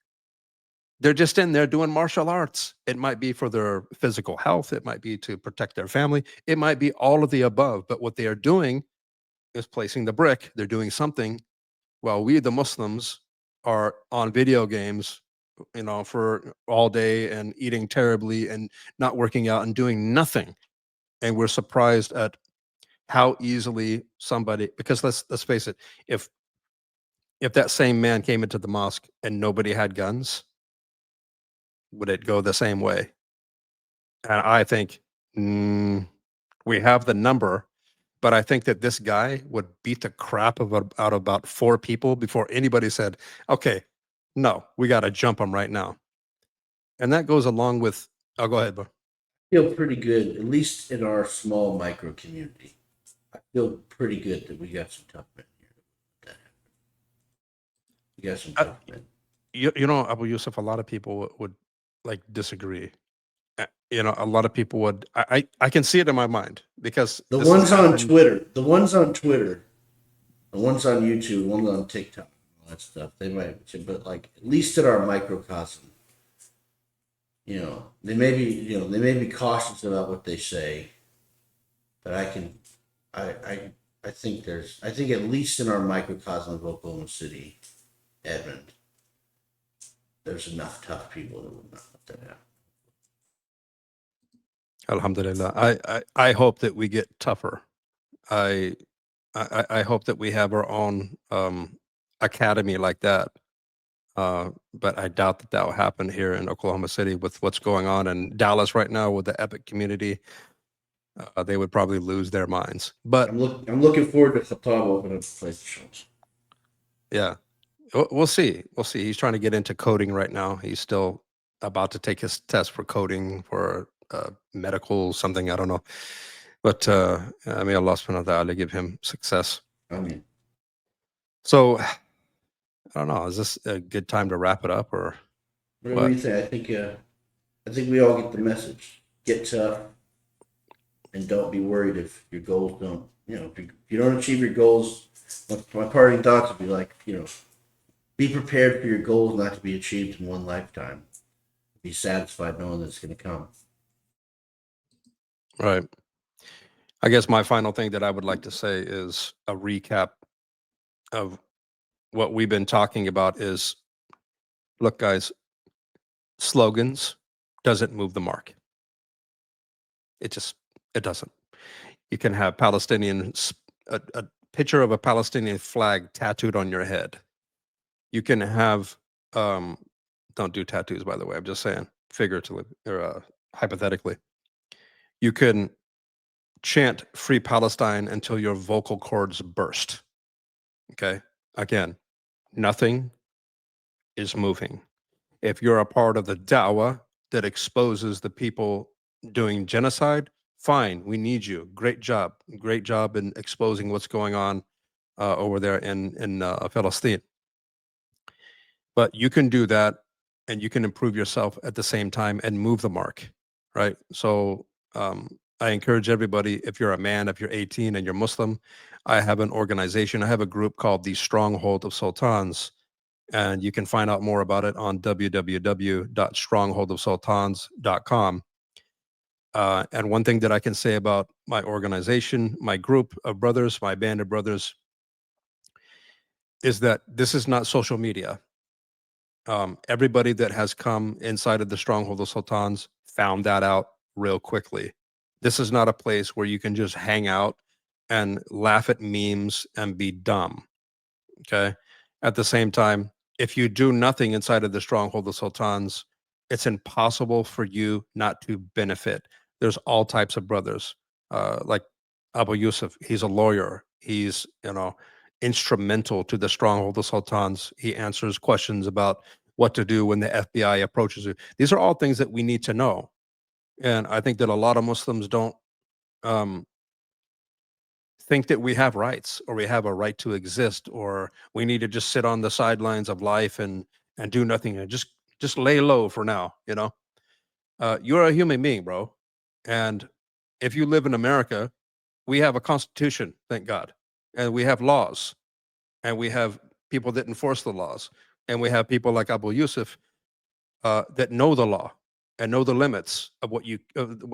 They're just in there doing martial arts. It might be for their physical health. It might be to protect their family. It might be all of the above. But what they are doing is placing the brick. They're doing something while we, the Muslims, are on video games, for all day and eating terribly and not working out and doing nothing. And we're surprised at how easily somebody, because let's face it, if that same man came into the mosque and nobody had guns, would it go the same way? And I think we have the number, but I think that this guy would beat the crap out of about 4 people before anybody said, "Okay, no, we got to jump him right now." And that goes along with. Oh, go ahead, bro. Feel pretty good, at least in our small micro community. I feel pretty good that we got some tough men here. We got some tough men. Abu Yusuf, a lot of people would like disagree. A lot of people would. I can see it in my mind because The this has ones on happened. Twitter, the ones on Twitter, the ones on YouTube, the ones on TikTok, all that stuff. They might, but like at least in our microcosm, they may be cautious about what they say, but I think I think at least in our microcosm of Oklahoma City, Edmond, there's enough tough people that would not let that happen. Alhamdulillah. I hope that we get tougher. I I hope that we have our own academy like that. But I doubt that that will happen here in Oklahoma City with what's going on in Dallas right now with the Epic community. They would probably lose their minds. But I'm looking forward to Khattab opening up the PlayStation. yeah, we'll see. We'll see. He's trying to get into coding right now. He's still about to take his test for coding for medical something. I don't know. But may Allah subhanahu wa ta'ala give him success. I mean, So I don't know. Is this a good time to wrap it up or whatever what? you think. I think we all get the message. Get tough, and don't be worried if your goals don't. If you don't achieve your goals, my parting thoughts would be like, be prepared for your goals not to be achieved in one lifetime. Be satisfied knowing that it's going to come. Right. I guess my final thing that I would like to say is a recap of what we've been talking about is look, guys, slogans doesn't move the mark. It doesn't. You can have a picture of a Palestinian flag tattooed on your head. You can have don't do tattoos, by the way. I'm just saying figuratively or hypothetically. You can chant free Palestine until your vocal cords burst. Okay. Again, nothing is moving. If you're a part of the da'wah that exposes the people doing genocide, fine, we need you. Great job. Great job in exposing what's going on over there in Palestine. But you can do that and you can improve yourself at the same time and move the mark, right? So I encourage everybody, if you're a man, if you're 18 and you're Muslim, I have an organization, I have a group called the Stronghold of Sultans. And you can find out more about it on www.strongholdofsultans.com. And one thing that I can say about my organization, my group of brothers, my band of brothers, is that this is not social media. Everybody that has come inside of the Stronghold of Sultans found that out real quickly. This is not a place where you can just hang out and laugh at memes and be dumb. Okay. At the same time, if you do nothing inside of the Stronghold of Sultans, it's impossible for you not to benefit. There's all types of brothers. like Abu Yusuf. He's a lawyer. He's, instrumental to the stronghold of sultans. He answers questions about what to do when the FBI approaches you. These are all things that we need to know. And I think that a lot of Muslims don't um, think that we have rights, or we have a right to exist, or we need to just sit on the sidelines of life and do nothing and just lay low for now. You're a human being, bro. And if you live in America, we have a constitution, thank God, and we have laws, and we have people that enforce the laws, and we have people like Abu Yusuf that know the law and know the limits of what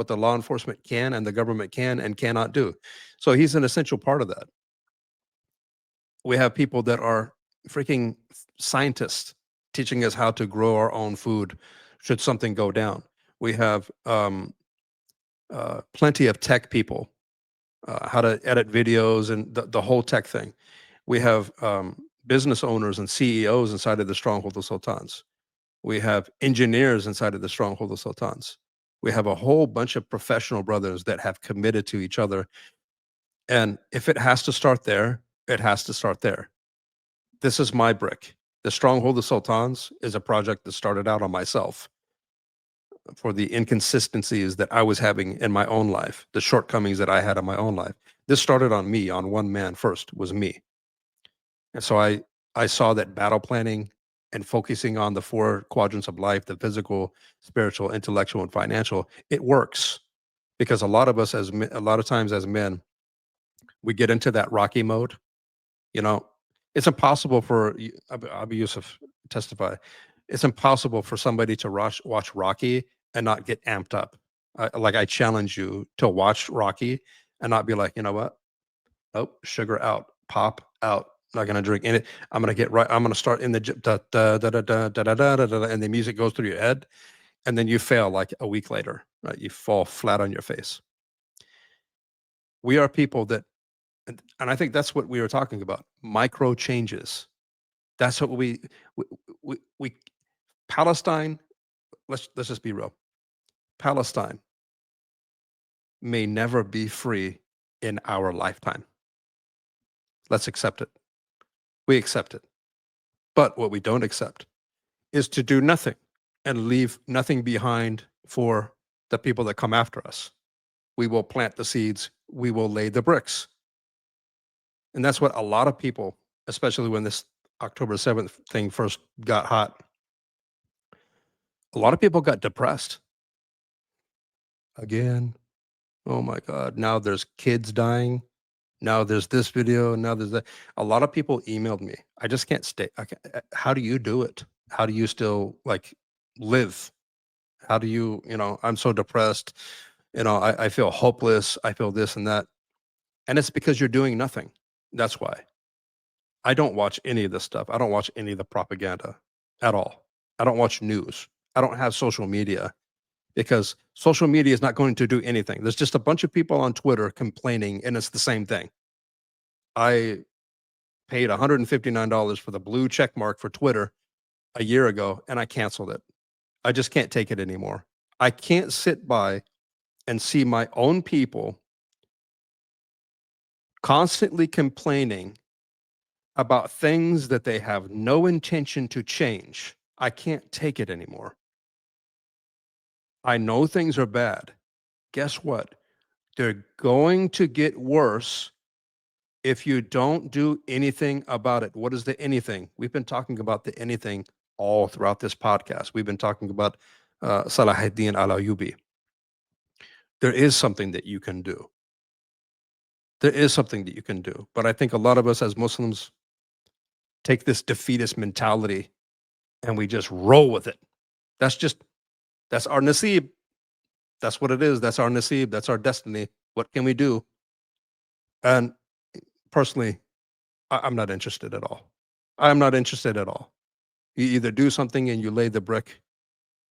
the law enforcement can and the government can and cannot do. So he's an essential part of that. We have people that are freaking scientists teaching us how to grow our own food should something go down. We have plenty of tech people, how to edit videos and the whole tech thing. We have business owners and CEOs inside of the stronghold of sultans. We have engineers inside of the stronghold of sultans. We have a whole bunch of professional brothers that have committed to each other. And if it has to start there, it has to start there. This is my brick. The stronghold of sultans is a project that started out on myself for the inconsistencies that I was having in my own life, the shortcomings that I had in my own life. This started on me, on one man first, was me. And so I saw that battle planning and focusing on the four quadrants of life, the physical, spiritual, intellectual, and financial, it works. Because a lot of us a lot of times as men, we get into that Rocky mode. You know, it's impossible for Abu Yusuf testify. It's impossible for somebody to watch Rocky and not get amped up. Like I challenge you to watch Rocky and not be like, you know what? Oh, sugar out, pop out. Not gonna drink in it. I'm gonna get right. I'm gonna start in the da, da, da, da, da, da, da, da, da, da, and the music goes through your head, and then you fail like a week later. Right? You fall flat on your face. We are people that, and I think that's what we were talking about. Micro changes. That's what we, we Palestine. Let's just be real. Palestine may never be free in our lifetime. Let's accept it. We accept it. But what we don't accept is to do nothing and leave nothing behind for the people that come after us. We will plant the seeds, we will lay the bricks. And that's what a lot of people, especially when this October 7th thing first got hot, a lot of people got depressed. Again, oh my God, now there's kids dying. Now there's this video. Now there's that. A lot of people emailed me. I just can't stay. How do you do it? How do you still like live? How do you, I'm so depressed. I feel hopeless. I feel this and that. And it's because you're doing nothing. That's why. I don't watch any of this stuff. I don't watch any of the propaganda at all. I don't watch news. I don't have social media because social media is not going to do anything. There's just a bunch of people on Twitter complaining, and it's the same thing. I paid $159 for the blue check mark for Twitter a year ago, and I canceled it. I just can't take it anymore. I can't sit by and see my own people constantly complaining about things that they have no intention to change. I can't take it anymore. I know things are bad. Guess what? They're going to get worse if you don't do anything about it. What is the anything? We've been talking about the anything all throughout this podcast. We've been talking about Salahuddin al-Ayyubi. There is something that you can do. There is something that you can do. But I think a lot of us as Muslims take this defeatist mentality and we just roll with it. That's our nasib. That's what it is. That's our nasib. That's our destiny. What can we do? And personally, I'm not interested at all. I'm not interested at all. You either do something and you lay the brick,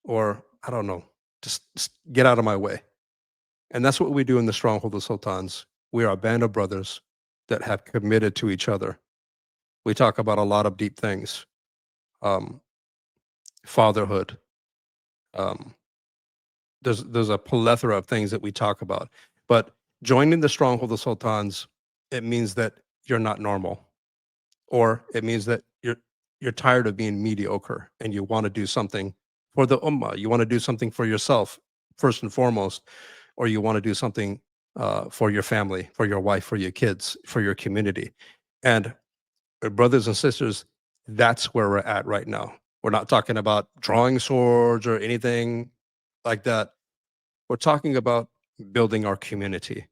or I don't know, just get out of my way. And that's what we do in the stronghold of sultans. We are a band of brothers that have committed to each other. We talk about a lot of deep things, um, fatherhood. Um, there's a plethora of things that we talk about, but Joining the stronghold of sultans, it means that you're not normal, or it means that you're tired of being mediocre and you want to do something for the ummah. You want to do something for yourself first and foremost, or you want to do something for your family, for your wife, for your kids, for your community. And brothers and sisters, that's where we're at right now. We're not talking about drawing swords or anything like that. We're talking about building our community.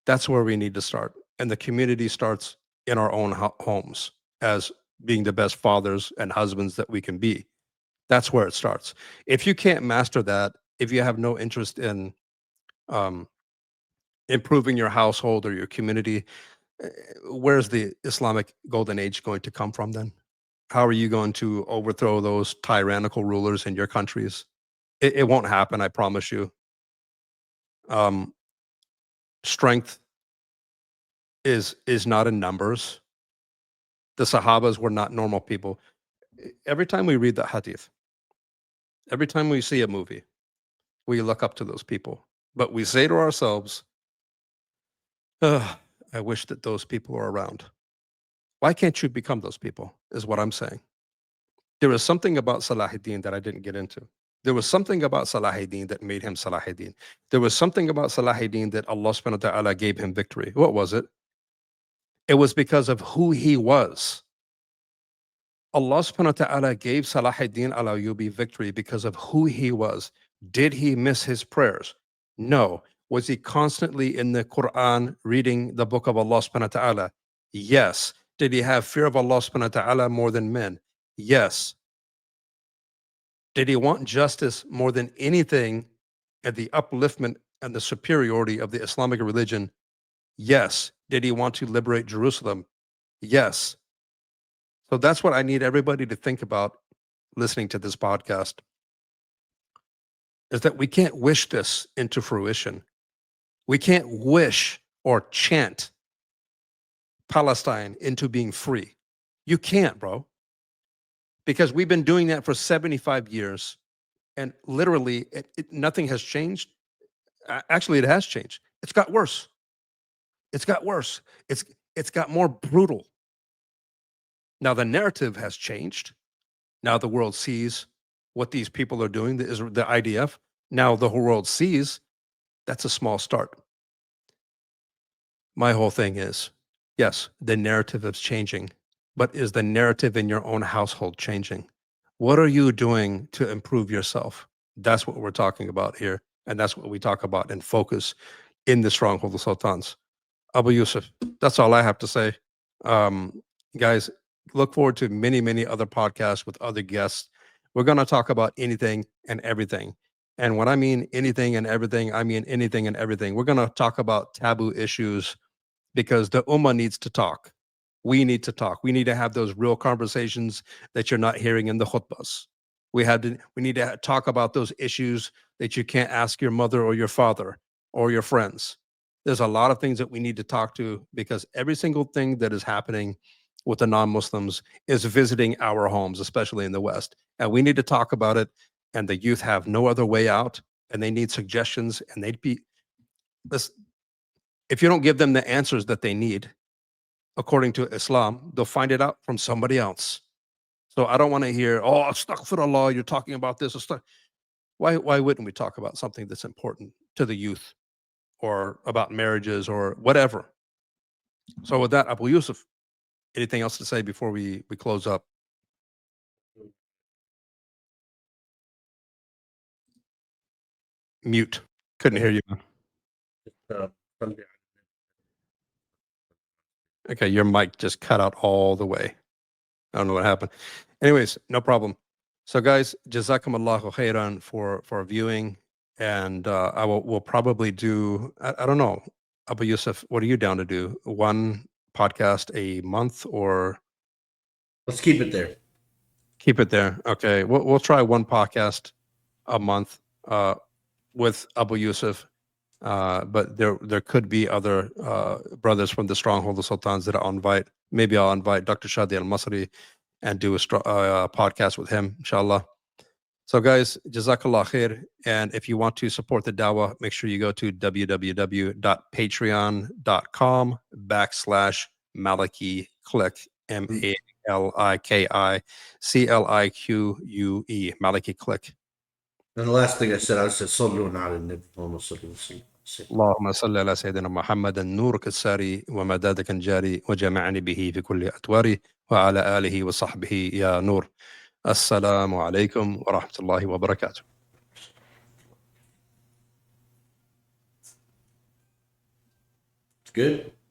That's where we need to start. And the community starts in our own homes as being the best fathers and husbands that we can be. That's where it starts. If you can't master that, if you have no interest in um, improving your household or your community, where's the Islamic golden age going to come from then? How are you going to overthrow those tyrannical rulers in your countries? It won't happen, I promise you. Um, Strength is not in numbers. The Sahabas were not normal people. Every time we read the hadith, every time we see a movie, we look up to those people. But we say to ourselves, "Ugh, I wish that those people were around." Why can't you become those people? Is what I'm saying. There was something about Salahuddin that I didn't get into. There was something about Salahuddin that made him Salahuddin. There was something about Salahuddin that Allah subhanahu wa ta'ala gave him victory. What was it? It was because of who he was. Allah subhanahu wa ta'ala gave Salahuddin al Ayyubi victory because of who he was. Did he miss his prayers? No. Was he constantly in the Quran reading the book of Allah subhanahu wa ta'ala? Yes. Did he have fear of Allah subhanahu wa ta'ala more than men? Yes. Did he want justice more than anything and the upliftment and the superiority of the Islamic religion? Yes. Did he want to liberate Jerusalem? Yes. So that's what I need everybody to think about listening to this podcast, is that we can't wish this into fruition. We can't wish or chant Palestine into being free. You can't, bro, because we've been doing that for 75 years and literally nothing has changed. Actually, it has changed. It's got worse. It's got worse. It's got more brutal. Now the narrative has changed. Now the world sees what these people are doing, the IDF. Now the whole world sees that's a small start. My whole thing is, yes, the narrative is changing, but is the narrative in your own household changing? What are you doing to improve yourself? That's what we're talking about here. And that's what we talk about and focus in the Stronghold of Sultans. Abu Yusuf, that's all I have to say. Um, Guys, look forward to many, many other podcasts with other guests. We're going to talk about anything and everything. And when I mean anything and everything, I mean anything and everything. We're going to talk about taboo issues because the Ummah needs to talk. We need to talk. We need to have those real conversations that you're not hearing in the khutbahs. We need to talk about those issues that you can't ask your mother or your father or your friends. There's a lot of things that we need to talk to because every single thing that is happening with the non-Muslims is visiting our homes, especially in the West. And we need to talk about it. And the youth have no other way out and they need suggestions and they'd be this. If you don't give them the answers that they need, according to Islam, they'll find it out from somebody else. So I don't want to hear, oh, astaghfirullah, you're talking about this. Why wouldn't we talk about something that's important to the youth or about marriages or whatever? So with that, Abu Yusuf, anything else to say before we close up? Mute. Couldn't hear you. Uh, from the- Okay, your mic just cut out all the way. I don't know what happened. Anyways, no problem. So guys, jazakumullahu khairan for viewing. And we'll probably do, I don't know, Abu Yusuf, what are you down to do? One podcast a month or Let's keep it there. keep it there? Okay, we'll try one podcast a month with Abu Yusuf. But there could be other brothers from the Stronghold of Sultans that I'll invite. Maybe I'll invite Dr. Shadi Al Masri and do a podcast with him, inshallah. So, guys, Jazakallah khair. And if you want to support the dawah, make sure you go to www.patreon.com/Maliki Click, MALIKICLIQUE, Maliki Click. And the last thing I said, I said, "Sallu ala nabi Muhammad sallallahu alaihi wasallam." اللهم صل على سيدنا محمد نورك الساري ومدادك الجاري وجمعني به في كل أتواري وعلى آله وصحبه يا نور. السلام عليكم ورحمة الله وبركاته. It's good.